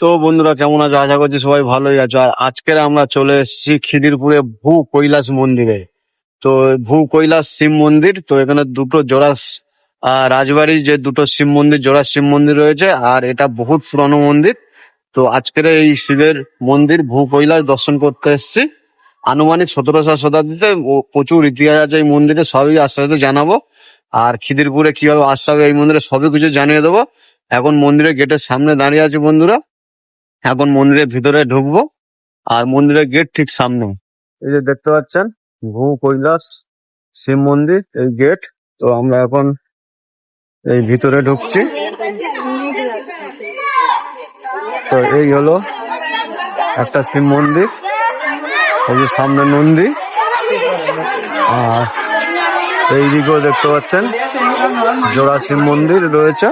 তো বন্ধুরা কেমন আছো? আশা করছি সবাই ভালোই আছো। আর আজকের আমরা চলে এসেছি খিদিরপুরে ভূ কৈলাস মন্দিরে। তো ভূ কৈলাস শিব মন্দির, তো এখানে দুটো জোড়া রাজবাড়ির যে দুটো শিব মন্দির, জোড়া শিব মন্দির রয়েছে, আর এটা বহুত পুরনো মন্দির। তো আজকের এই শিবের মন্দির ভূ কৈলাস দর্শন করতে এসেছি। আনুমানিক 17শো শতাব্দীতে প্রচুর ইতিহাস আছে এই মন্দিরে, সবই আস্তে আস্তে জানাবো। আর খিদিরপুরে কিভাবে আসতে হবে এই মন্দিরে সবই কিছু জানিয়ে দেবো। এখন মন্দিরের গেটের সামনে দাঁড়িয়ে আছি বন্ধুরা, এখন মন্দিরের ভিতরে ঢুকবো। আর মন্দিরের গেট ঠিক সামনে, এই যে দেখতে পাচ্ছেন ভূ কৈলাস শিব মন্দির, এই গেট। তো আমরা এখন এই ভিতরে ঢুকছি। তো এই হলো একটা শিব মন্দির, এই যে সামনে নন্দী, আর এই দিকেও দেখতে পাচ্ছেন জোড়া শিব মন্দির রয়েছে।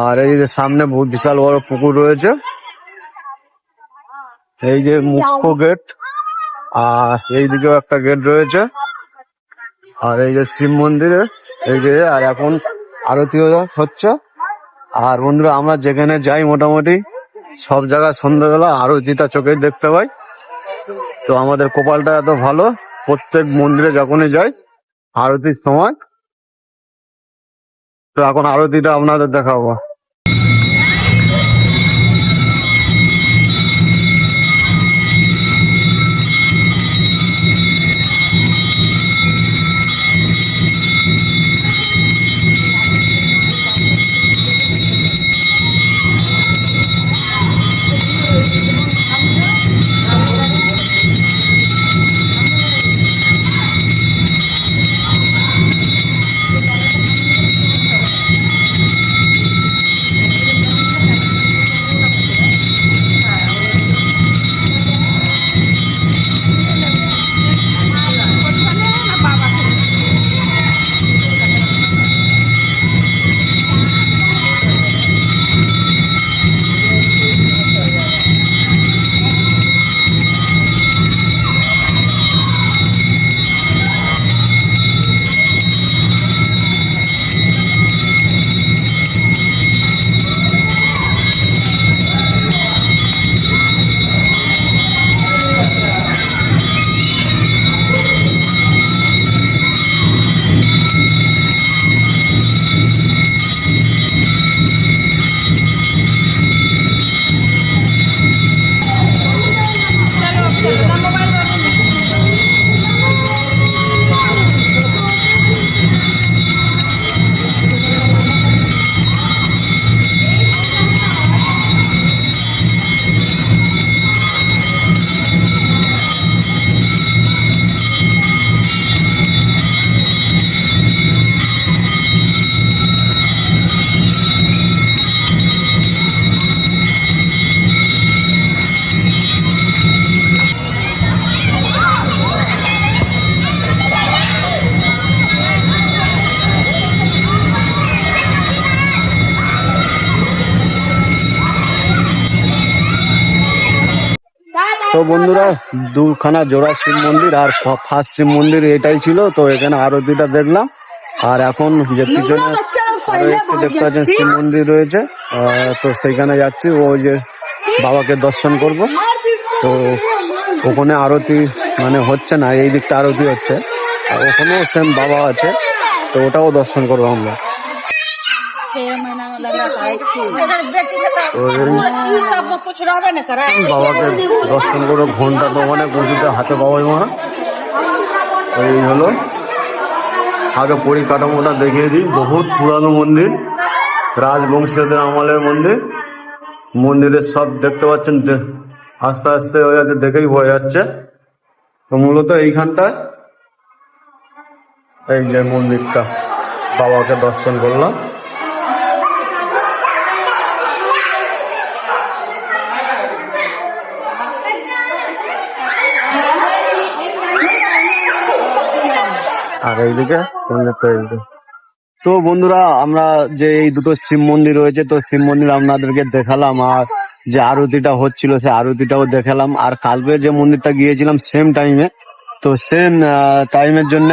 আর এই যে সামনে বহুত বিশাল বড় পুকুর রয়েছে, এই যে মুখ্য গেট, আর এই দিকেও একটা গেট রয়েছে। আর এই যে শিব মন্দিরে এই যে, আর এখন আরতি হচ্ছে। আর বন্ধুরা আমরা যেখানে যাই মোটামুটি সব জায়গায় সন্ধ্যাবেলা আরতিটা চোখে দেখতে পাই। তো আমাদের কপালটা এত ভালো, প্রত্যেক মন্দিরে যখনই যাই আরতির সময়। তো এখন আরতিটা আপনাদের দেখাবো। তো বন্ধুরা দুখানা জোড়া শিব মন্দির আর ফার্স্ট শিব মন্দির এটাই ছিল। তো এখানে আরতিটা দেখলাম। আর এখন যে পিছনে আরো একটু দেখতে পাচ্ছেন শিব মন্দির রয়েছে, তো সেইখানে যাচ্ছি, ওই যে বাবাকে দর্শন করব। তো ওখানে আরতি মানে হচ্ছে না, এই দিকটা আরতি হচ্ছে, আর ওখানেও সেম বাবা আছে, তো ওটাও দর্শন করবো আমরা। বাবাকে দর্শন করো, ঘন্টা দোকানে পৌঁছতে হাতে পাবোই মা। এই হলো, আগে পরিকাঠামোটা দেখিয়ে দিই। বহুত পুরানো মন্দির, রাজবংশীয়দের আমলের মন্দির। মন্দিরের সব দেখতে পাচ্ছেন, আস্তে আস্তে হয়ে যাচ্ছে, দেখেই বোঝা যাচ্ছে। তো মূলত এইখানটায় এই যে মন্দিরটা, বাবাকে দর্শন করলাম। আর এইদিকে তো বন্ধুরা আমরা যে এই দুটো শিব মন্দির রয়েছে, তো শিব মন্দির আপনাদেরকে দেখালাম, আর যে আরতিটা হচ্ছিল সে আরতিটাও দেখালাম। আর কালকে যে মন্দিরটা গিয়েছিলাম সেম টাইমে, তো সেম টাইমের জন্য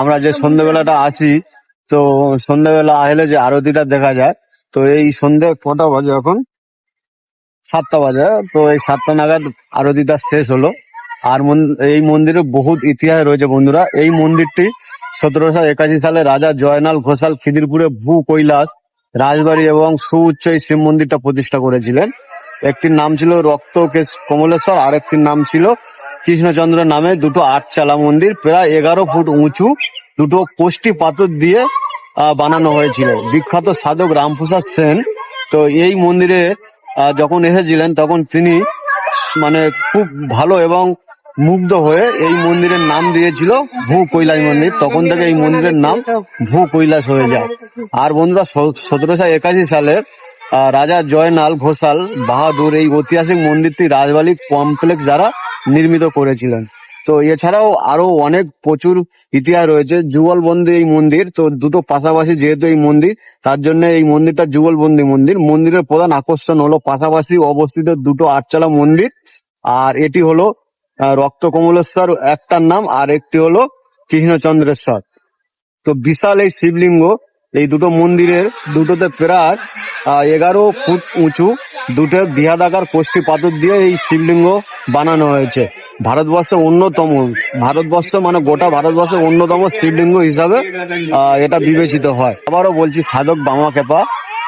আমরা যে সন্ধ্যেবেলাটা আসি, তো সন্ধ্যাবেলা আসলে যে আরতিটা দেখা যায়, তো এই সন্ধ্যে কটা বাজে এখন? 7টা বাজে। তো এই 7টা নাগাদ আরতিটা শেষ হলো। আর এই মন্দিরে বহুত ইতিহাস রয়েছে বন্ধুরা। এই মন্দিরটি 1781 সালে রাজা জয়নাল ঘোষাল খিদিরপুরে ভূ কৈলাস রাজবাড়ি এবং সুউচ্চ এই শিব মন্দিরটা প্রতিষ্ঠা করেছিলেন। একটির নাম ছিল রক্ত কমলেশ্বর, আর একটির নাম ছিল কৃষ্ণচন্দ্র নামে। দুটো 8 চালা মন্দির, প্রায় 11 ফুট উঁচু, দুটো কোষ্ঠী পাথর দিয়ে বানানো হয়েছিল। বিখ্যাত সাধক রামপ্রসাদ সেন তো এই মন্দিরে যখন এসেছিলেন তখন তিনি মানে খুব ভালো এবং মুগ্ধ হয়ে এই মন্দিরের নাম দিয়েছিল ভূ কৈলাস মন্দির। তখন থেকে এই মন্দিরের নাম ভূ কৈলাস হয়ে যায়। আর বন্ধুরা 1781 সালে রাজা জয়নাল ঘোষাল বাহাদুর এই ঐতিহাসিক মন্দিরটি রাজবাড়ি কমপ্লেক্স দ্বারা নির্মিত করেছিলেন। তো এছাড়াও আরো অনেক প্রচুর ইতিহাস রয়েছে। যুগলবন্দি এই মন্দির, তো দুটো পাশাপাশি যেহেতু এই মন্দির, তার জন্য এই মন্দিরটা যুগলবন্দি মন্দির। মন্দিরের প্রধান আকর্ষণ হলো পাশাপাশি অবস্থিত দুটো 8 চালা মন্দির। আর এটি হলো রক্ত কমলেশ্বর একটার নাম, আর একটি হলো কৃষ্ণচন্দ্রেশ্বর। তো বিশাল এই শিবলিঙ্গ, এই দুটো মন্দিরের দুটোতে প্রায় 11 ফুট উঁচু, দুটো বৃহদাকার কোষ্ঠী পাথর দিয়ে এই শিবলিঙ্গ বানানো হয়েছে। ভারতবর্ষ মানে গোটা ভারতবর্ষের অন্যতম শিবলিঙ্গ হিসাবে এটা বিবেচিত হয়। আবারও বলছি, সাধক বামাখ্যাপা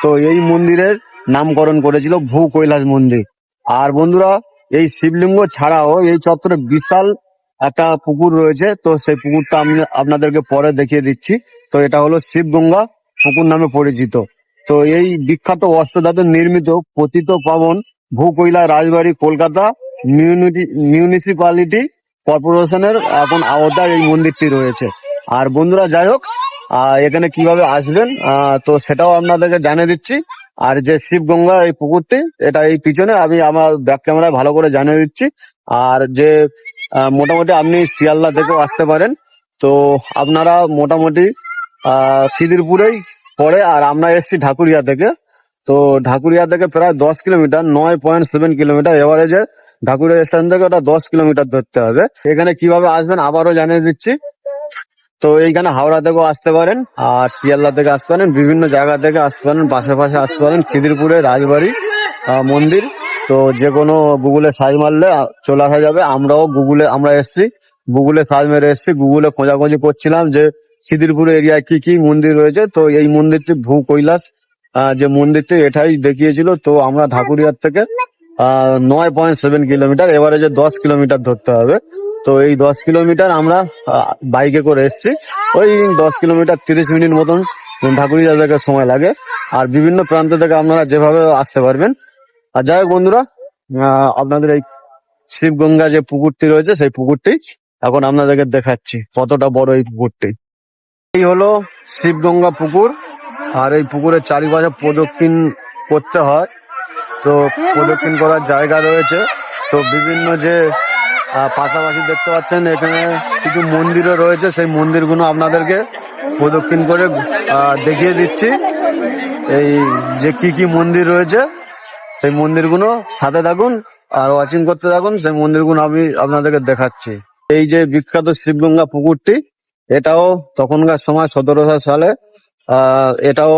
তো এই মন্দিরের নামকরণ করেছিল ভূ কৈলাস মন্দির। আর বন্ধুরা, এই শিবলিঙ্গ ছাড়াও এই চত্বরে বিশাল একটা পুকুর রয়েছে। তো সেই পুকুরটা আমি আপনাদেরকে পরে দেখিয়ে দিচ্ছি। তো এটা হলো শিবগঙ্গা পুকুর নামে পরিচিত। তো এই বিখ্যাত অষ্টধাতু নির্মিত পতিত পাবন ভূ কৈলাস রাজবাড়ি কলকাতা মিউনিসিপালিটি কর্পোরেশনের এখন আওতায় এই মন্দিরটি রয়েছে। আর বন্ধুরা যাই হোক, এখানে কিভাবে আসবেন তো সেটাও আপনাদেরকে জানিয়ে দিচ্ছি। আর যে শিবগঙ্গা এই পুকুরটি, এটা এই পিছনে আমি আমার ব্যাক ক্যামেরায় ভালো করে জানিয়ে দিচ্ছি। আর যে মোটামুটি আপনি শিয়ালদা থেকেও আসতে পারেন। তো আপনারা মোটামুটি খিদিরপুরেই পড়ে, আর আমরা এসছি ঢাকুরিয়া থেকে। তো ঢাকুরিয়া থেকে প্রায় 10 কিলোমিটার, 9.7 কিলোমিটার এভারেজে ঢাকুরিয়া স্টেশন থেকে ওটা 10 কিলোমিটার ধরতে হবে। এখানে কিভাবে আসবেন আবারও জানিয়ে দিচ্ছি। তো এইখানে হাওড়া থেকেও আসতে পারেন, আর শিয়ালদা থেকে আসতে পারেন, বিভিন্ন জায়গা থেকে আসতে পারেন, পাশে পাশে আসতে পারেন। খিদিরপুরে রাজবাড়ি মন্দির তো যে কোনো গুগলে সার্চ মারলে চলে আসা যাবে। আমরা এসছি, গুগলে সার্চ মেরে এসছি। গুগলে খোঁজাখুঁজি করছিলাম যে খিদিরপুর এরিয়ায় কি কি মন্দির রয়েছে। তো এই মন্দিরটি ভূ কৈলাস যে মন্দিরটি, এটাই দেখিয়েছিল। তো আমরা ঢাকুরিয়ার থেকে 9.7 কিলোমিটার এভারেজে 10 কিলোমিটার ধরতে হবে। তো এই 10 কিলোমিটার আমরা বাইকে করে এসছি। ওই 10 কিলোমিটার 30 মিনিট মতন ঢাকুরিয়া থেকে সময় লাগে। আর বিভিন্ন প্রান্ত থেকে আপনারা যেভাবে আসতে পারবেন। আর যাই হোক বন্ধুরা, আপনাদের এই শিবগঙ্গা যে পুকুরটি রয়েছে, সেই পুকুরটি এখন আপনাদেরকে দেখাচ্ছি কতটা বড় এই পুকুরটি। এই হলো শিবগঙ্গা পুকুর। আর এই পুকুরের চারিপাশে প্রদক্ষিণ করতে হয়। তো প্রদক্ষিণ করার জায়গা রয়েছে। তো বিভিন্ন যে পাশাপাশি দেখতে পাচ্ছেন এখানে কিছু মন্দিরও রয়েছে। সেই মন্দিরগুলো আপনাদেরকে প্রদক্ষিণ করে দেখিয়ে দিচ্ছি। এই যে কি কি মন্দির রয়েছে, সেই মন্দিরগুলো সাথে থাকুন আর ওয়াচিং করতে থাকুন। সেই মন্দিরগুলো আমি আপনাদেরকে দেখাচ্ছি। এই যে বিখ্যাত শিবগঙ্গা পুকুরটি, এটাও তখনকার সময় 1700 সালে এটাও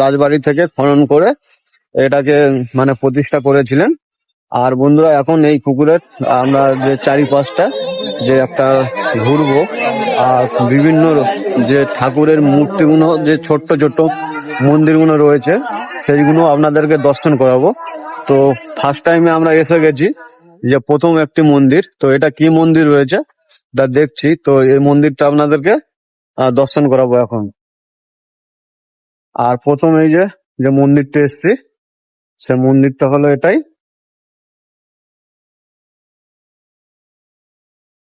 রাজবাড়ি থেকে খনন করে এটাকে মানে প্রতিষ্ঠা করেছিলেন। আর বন্ধুরা, এখন এই পুকুরের আমরা যে চারিপাশটা যে একটা ঘুরবো, আর বিভিন্ন যে ঠাকুরের মূর্তিগুলো, যে ছোট্ট ছোট্ট মন্দিরগুলো রয়েছে, সেইগুলো আপনাদেরকে দর্শন করাবো। তো ফার্স্ট টাইমে আমরা এসে গেছি যে প্রথম একটি মন্দির। তো এটা কি মন্দির রয়েছে এটা দেখছি। তো এই মন্দিরটা আপনাদেরকে দর্শন করাবো এখন। আর প্রথম এই যে মন্দিরটা এসছি, সে মন্দিরটা হলো এটাই,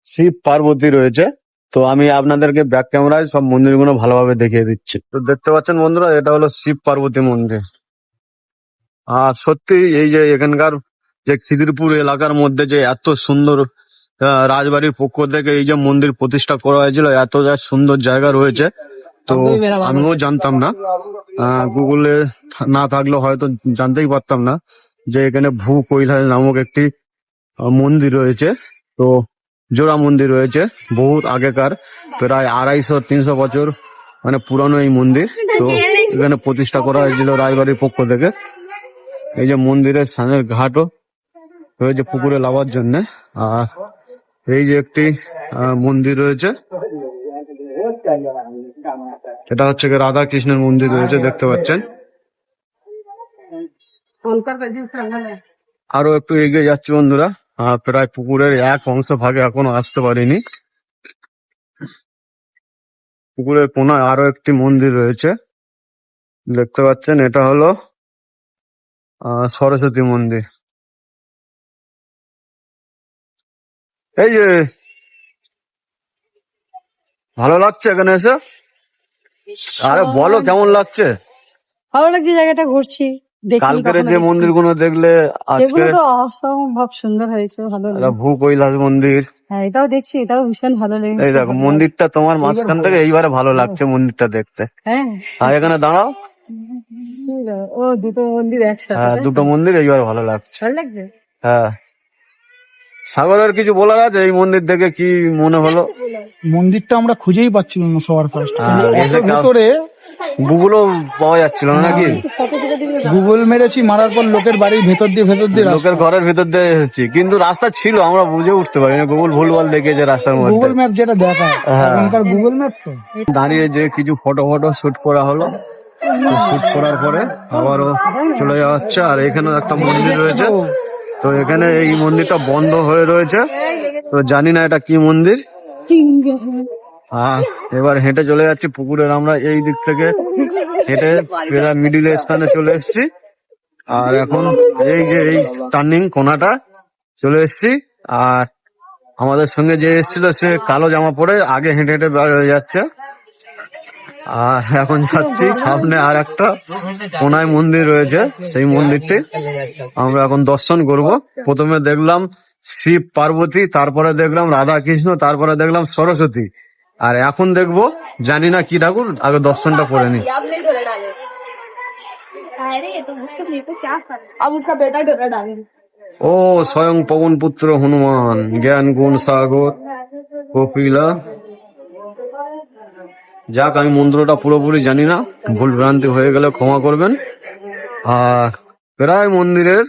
শিব পার্বতী রয়েছে। তো আমি আপনাদেরকে ব্যাক ক্যামেরায় সব মন্দিরগুলো ভালোভাবে দেখিয়ে দিচ্ছি। তো দেখতে পাচ্ছেন বন্ধুরা, এটা হলো শিব পার্বতী মন্দির। আর সত্যি এই যে এখানকার যে খিদিরপুর এলাকার মধ্যে যে এত সুন্দর রাজবাড়ির পক্ষ থেকে এই যে মন্দির প্রতিষ্ঠা করা হয়েছিল, এত যা সুন্দর জায়গা রয়েছে, তো আমিও জানতাম না। গুগলে না থাকলে হয়তো জানতেই পারতাম না যে এখানে ভূ কৈলাস নামক একটি মন্দির রয়েছে। তো জোড়া মন্দির রয়েছে বহুত আগেকার, প্রায় 250-300 বছর মানে পুরানো এই মন্দির। তো এখানে প্রতিষ্ঠা করা হয়েছিল রাজবাড়ির পক্ষ থেকে। এই যে মন্দিরের সামনের ঘাটও রয়েছে পুকুরে লাভার জন্য। আর এই যে একটি মন্দির রয়েছে, এটা হচ্ছে কি রাধা কৃষ্ণের মন্দির রয়েছে, দেখতে পাচ্ছেন। আরো একটু এগিয়ে যাচ্ছে বন্ধুরা, প্রায় পুকুরের এক অংশ ভাগে এখনো আসতে পারিনি। পুকুরের কোনায় আরো একটি মন্দির রয়েছে, দেখতে পাচ্ছেন। এটা হলো সরস্বতী মন্দির। এই যে ভালো লাগছে এখানে এসে? আরে বলো কেমন লাগছে? ভালো লাগছে, জায়গাটা ঘুরছি দেখি কালকের কখনো যে দেখছি। মন্দিরগুলো দেখলে আজকে সেগুলো তো অসম্ভব সুন্দর হয়েছে, ভালো একটা লাগে। ভূ কৈলাস মন্দির। হ্যাঁ, এটাও দেখছি, এটাও ভীষণ ভালো এই লেগেছে। দেখো মন্দিরটা তোমার মাঝখান থেকে এইবারে ভালো লাগছে মন্দিরটা দেখতে। হ্যাঁ, আর এখানে দাঁড়াও, ও দুটো মন্দির একসাথে, হ্যাঁ তাই তো? দুটো মন্দির এইবার ভালো লাগছে। ভালো লাগছে। হ্যাঁ, সাগরের কিছু বলার আছে এই মন্দির দেখে কি মনে হলো? মন্দিরটা আমরা খুঁজেই পাচ্ছিলাম না সবার ফার্স্ট, এসে ভেতরে গুগলও পাওয়া যাচ্ছিল না নাকি? গুগল মেরেছি, মারার পর লোকের বাড়ির ভেতর দিয়ে লোকের ঘরের ভিতর দিয়ে এসেছি, কিন্তু রাস্তা ছিল আমরা বুঝে উঠতে পারি না। গুগল ভুলভাল দেখেছে রাস্তার মধ্যে। গুগল ম্যাপ যেটা দেখায় হ্যাঁ। এখনকার গুগল ম্যাপ তো। দাঁড়িয়ে যে কিছু ফটো শুট করা হলো, শুট করার পরে আবারও চলে যাওয়া হচ্ছে। আর এখানে একটা মন্দির রয়েছে, তো এখানে এই মন্দিরটা বন্ধ হয়ে রয়েছে, তো জানি না এটা কি মন্দির। এবার হেঁটে চলে যাচ্ছি পুকুরের, আমরা এই দিক থেকে হেঁটে প্রায় মিডিল স্থানে চলে এসেছি। আর এখন এই যে এই টার্নিং কোনাটা চলে এসেছি। আর আমাদের সঙ্গে যে এসেছিল সে কালো জামা পরে আগে হেঁটে হেঁটে বের হয়ে যাচ্ছে। আর এখন যাচ্ছি সামনে আর একটা কোনায় মন্দির রয়েছে, সেই মন্দিরটি আমরা এখন দর্শন করব। প্রথমে দেখলাম শিব পার্বতী, তারপরে দেখলাম রাধা কৃষ্ণ, তারপরে দেখলাম সরস্বতী। আর এখন দেখবো জানি না কি ঠাকুর, আগে দর্শনটা করে নি। ও স্বয়ং পবন পুত্র হনুমান, জ্ঞান গুণ সাগর কপিলা। যাক, আমি মন্ত্রটা পুরোপুরি জানি না, ভুল ভ্রান্তি হয়ে গেলে ক্ষমা করবেন। আর প্রায় মন্দিরের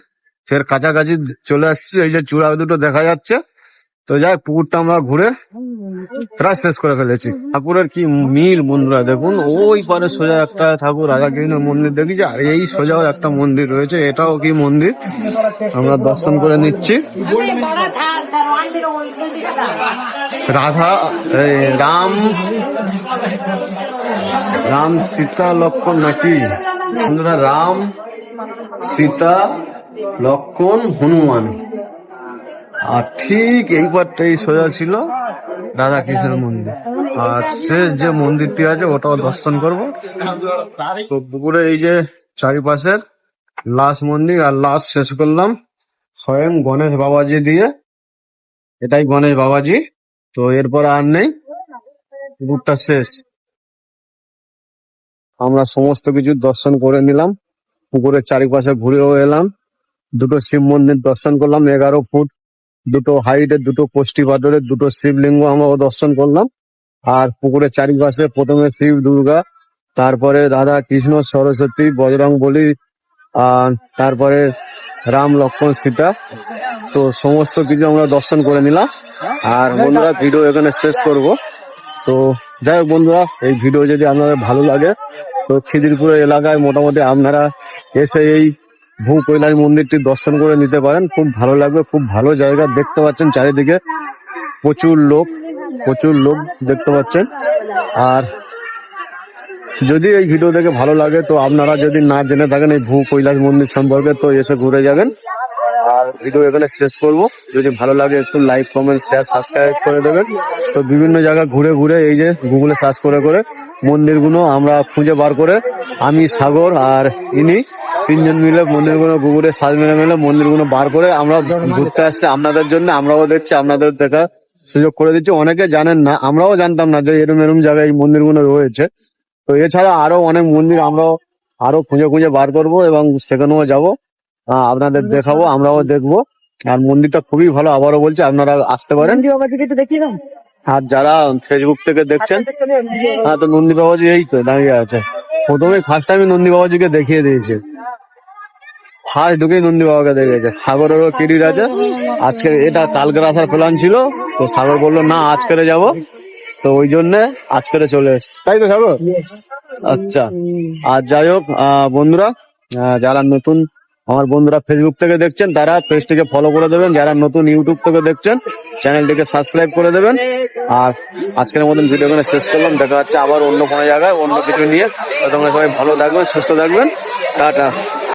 ফের কাছাকাছি চলে আসছি, এই যে চূড়া দুটো দেখা যাচ্ছে। তো যাই, পুকুরটা আমরা ঘুরে প্রায় শেষ করে ফেলেছি। ঠাকুরের কি মিল বন্ধুরা দেখুন, ওই পারে সোজা একটা ঠাকুর রাধা কৃষ্ণের মন্দির দেখেছি, আর এই সোজাও একটা মন্দির রয়েছে, এটাও কি মন্দির, আমরা দর্শন করে নিচ্ছি। রাধা রাম রাম সীতা লক্ষণ নাকি বন্ধুরা? রাম সীতা লক্ষণ হনুমান। আর ঠিক এই পারটাই সোজা ছিল রাধা কৃষ্ণের মন্দির। আর শেষ যে মন্দিরটি আছে ওটাও দর্শন করব। তো পুকুরে এই যে চারিপাশের লাস্ট মন্দির, আর লাস্ট শেষ করলাম স্বয়ং গণেশ বাবাজি দিয়ে। এটাই গণেশ বাবাজি। তো এরপর আর নেই, পুকুরটা শেষ। আমরা সমস্ত কিছু দর্শন করে নিলাম, পুকুরের চারিপাশে ঘুরেও এলাম, দুটো শিব মন্দির দর্শন করলাম, 11 ফুট দুটো হাইটের, দুটো কোষ্ঠী পাথরের দুটো শিবলিঙ্গ আমরাও দর্শন করলাম। আর পুকুরের চারিপাশে প্রথমে শিব দুর্গা, তারপরে রাধা কৃষ্ণ সরস্বতী বজরং বলি, আর তারপরে রাম লক্ষ্মণ সীতা। তো সমস্ত কিছু আমরা দর্শন করে নিলাম। আর বন্ধুরা ভিডিও এখানে শেষ করব। তো যাই হোক বন্ধুরা, এই ভিডিও যদি আপনাদের ভালো লাগে তো খিদিরপুরের এলাকায় মোটামুটি আপনারা এসে এই ভূ কৈলাস মন্দিরটি দর্শন করে নিতে পারেন, খুব ভালো লাগবে। খুব ভালো জায়গা, দেখতে পাচ্ছেন চারিদিকে প্রচুর লোক দেখতে পাচ্ছেন। আর যদি এই ভিডিও দেখে ভালো লাগে তো আপনারা যদি না জেনে থাকেন এই ভূ কৈলাস মন্দির সম্পর্কে তো এসে ঘুরে যাবেন। আর ভিডিও এখানে শেষ করব। যদি ভালো লাগে একটু লাইক কমেন্ট শেয়ার সাবস্ক্রাইব করে দেবেন। তো বিভিন্ন জায়গা ঘুরে ঘুরে এই যে গুগলে সার্চ করে করে মন্দিরগুলো আমরা খুঁজে বার করে, আমি সাগর আর ইনি তিনজন মিলে মন্দিরগুলো গুগলে সার্চ মেরে মেলে মন্দিরগুলো বার করে আমরা ঘুরতে আসছি আপনাদের জন্য। আমরাও দেখছি, আপনাদের দেখার সুযোগ করে দিচ্ছি। অনেকে জানেন না, আমরাও জানতাম না যে এরম জায়গায় এই মন্দিরগুলো রয়েছে। তো এছাড়া আরো অনেক মন্দির আমরাও আরো খুঁজে খুঁজে বার করব এবং সেখানেও যাব, আপনাদের দেখাবো, আমরাও দেখবো। আর মন্দিরটা খুবই ভালো, আবারও বলছি আপনারা আসতে পারেন। বাবাজিকে তো দেখিয়ে দাও। আর যারা ফেসবুক থেকে দেখছেন, হ্যাঁ তো নন্দী বাবাজি এই তো দাঁড়িয়ে আছে। প্রথমে ফার্স্ট টাইম নন্দী বাবাজিকে দেখিয়ে দিয়েছে, ফার্স্ট ঢুকেই নন্দী বাবাকে দেখেছে। সাগরেরও কিরির আছে আজকে, এটা কালকের আসার প্ল্যান ছিল, তো সাগর বললো না আজকেরে যাব, তো ওই জন্য আজকেরে চলে এসছে, তাই তো সাগর? আচ্ছা। আর যাই হোক বন্ধুরা, যারা নতুন আমার বন্ধুরা ফেসবুক থেকে দেখছেন তারা পেজটিকে ফলো করে দেবেন, যারা নতুন ইউটিউব থেকে দেখছেন চ্যানেলটিকে সাবস্ক্রাইব করে দেবেন। আর আজকের মতন ভিডিও এখানে শেষ করলাম, দেখা হচ্ছে আবার অন্য কোনো জায়গায় অন্য কিছু নিয়ে। তো তোমরা সবাই ভালো থাকবেন, সুস্থ থাকবেন, টাটা।